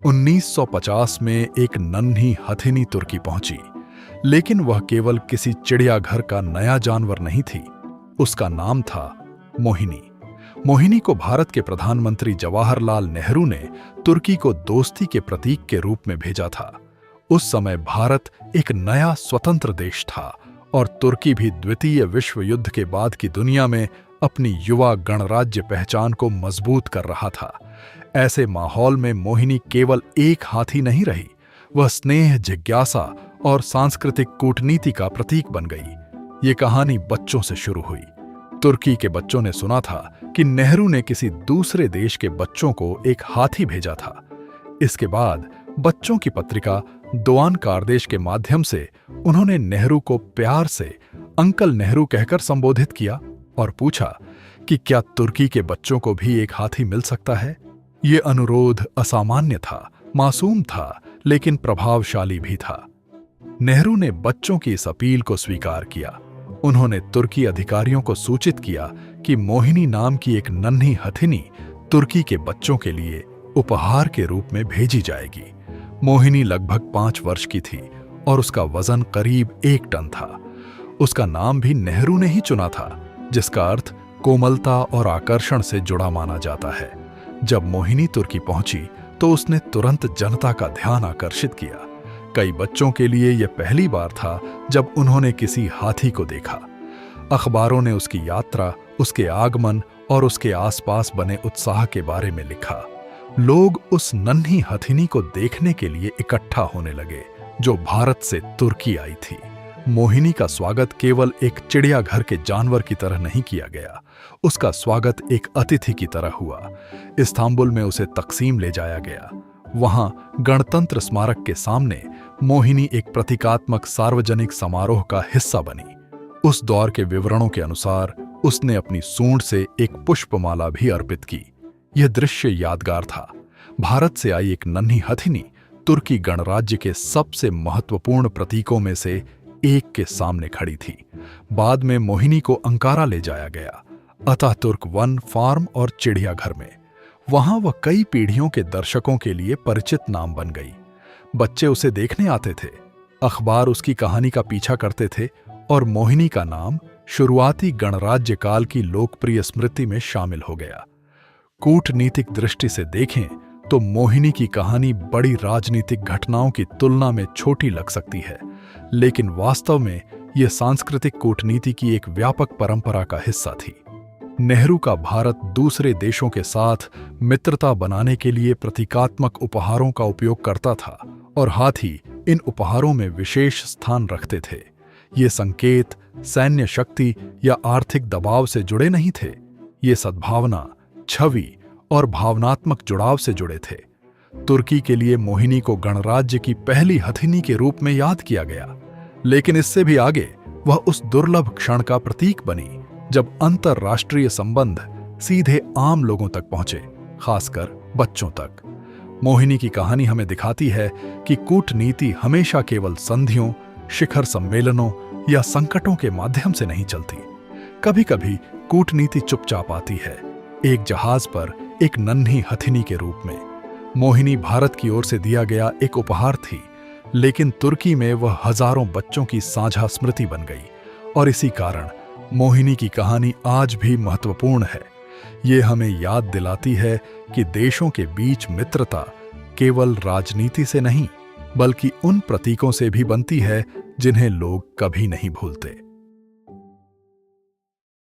1950 में एक नन्ही हथिनी तुर्की पहुंची, लेकिन वह केवल किसी चिड़ियाघर का नया जानवर नहीं थी। उसका नाम था मोहिनी। मोहिनी को भारत के प्रधानमंत्री जवाहरलाल नेहरू ने तुर्की को दोस्ती के प्रतीक के रूप में भेजा था। उस समय भारत एक नया स्वतंत्र देश था और तुर्की भी द्वितीय विश्व युद्ध के बाद की दुनिया में अपनी युवा गणराज्य पहचान को मजबूत कर रहा था। ऐसे माहौल में मोहिनी केवल एक हाथी नहीं रही, वह स्नेह, जिज्ञासा और सांस्कृतिक कूटनीति का प्रतीक बन गई। ये कहानी बच्चों से शुरू हुई। तुर्की के बच्चों ने सुना था कि नेहरू ने किसी दूसरे देश के बच्चों को एक हाथी भेजा था। इसके बाद बच्चों की पत्रिका दोआन कारदेश के माध्यम से उन्होंने नेहरू को प्यार से अंकल नेहरू कहकर संबोधित किया और पूछा कि क्या तुर्की के बच्चों को भी एक हाथी मिल सकता है। ये अनुरोध असामान्य था, मासूम था, लेकिन प्रभावशाली भी था। नेहरू ने बच्चों की इस अपील को स्वीकार किया। उन्होंने तुर्की अधिकारियों को सूचित किया कि मोहिनी नाम की एक नन्ही हथिनी तुर्की के बच्चों के लिए उपहार के रूप में भेजी जाएगी। मोहिनी लगभग 5 वर्ष की थी और उसका वजन करीब 1 टन था। उसका नाम भी नेहरू ने ही चुना था, जिसका अर्थ कोमलता और आकर्षण से जुड़ा माना जाता है। जब मोहिनी तुर्की पहुंची तो उसने तुरंत जनता का ध्यान आकर्षित किया। कई बच्चों के लिए यह पहली बार था जब उन्होंने किसी हाथी को देखा। अखबारों ने उसकी यात्रा, उसके आगमन और उसके आसपास बने उत्साह के बारे में लिखा। लोग उस नन्ही हथिनी को देखने के लिए इकट्ठा होने लगे, जो भारत से तुर्की आई थी। मोहिनी का स्वागत केवल एक चिड़ियाघर के जानवर की तरह नहीं किया गया, उसका स्वागत एक अतिथि की तरह हुआ। इस्तांबुल में उसे तकसीम ले जाया गया। वहां गणतंत्र स्मारक के सामने मोहिनी एक प्रतीकात्मक सार्वजनिक समारोह का हिस्सा बनी। उस दौर के विवरणों के अनुसार उसने अपनी सूंड से एक पुष्पमाला भी अर्पित की। यह दृश्य यादगार था। भारत से आई एक नन्ही हथिनी तुर्की गणराज्य के सबसे महत्वपूर्ण प्रतीकों में से एक के सामने खड़ी थी। बाद में मोहिनी को अंकारा ले जाया गया, अतातुर्क वन, फार्म और चिड़ियाघर में। वहां वह कई पीढ़ियों के दर्शकों के लिए परिचित नाम बन गई। बच्चे उसे देखने आते थे, अखबार उसकी कहानी का पीछा करते थे और मोहिनी का नाम शुरुआती गणराज्य काल की लोकप्रिय स्मृति में शामिल हो गया। कूटनीतिक दृष्टि से देखें तो मोहिनी की कहानी बड़ी राजनीतिक घटनाओं की तुलना में छोटी लग सकती है, लेकिन वास्तव में यह सांस्कृतिक कूटनीति की एक व्यापक परंपरा का हिस्सा थी। नेहरू का भारत दूसरे देशों के साथ मित्रता बनाने के लिए प्रतीकात्मक उपहारों का उपयोग करता था और हाथी इन उपहारों में विशेष स्थान रखते थे। ये संकेत सैन्य शक्ति या आर्थिक दबाव से जुड़े नहीं थे, ये सद्भावना, छवि और भावनात्मक जुड़ाव से जुड़े थे। तुर्की के लिए मोहिनी को गणराज्य की पहली हथिनी के रूप में याद किया गया, लेकिन इससे भी आगे वह उस दुर्लभ क्षण का प्रतीक बनी जब अंतरराष्ट्रीय संबंध सीधे आम लोगों तक पहुंचे, खासकर बच्चों तक। मोहिनी की कहानी हमें दिखाती है कि कूटनीति हमेशा केवल संधियों, शिखर सम्मेलनों या संकटों के माध्यम से नहीं चलती। कभी-कभी कूटनीति चुपचाप आती है, एक जहाज पर एक नन्ही हथिनी के रूप में। मोहिनी भारत की ओर से दिया गया एक उपहार थी, लेकिन तुर्की में वह हजारों बच्चों की साझा स्मृति बन गई और इसी कारण मोहिनी की कहानी आज भी महत्वपूर्ण है। ये हमें याद दिलाती है कि देशों के बीच मित्रता केवल राजनीति से नहीं, बल्कि उन प्रतीकों से भी बनती है जिन्हें लोग कभी नहीं भूलते।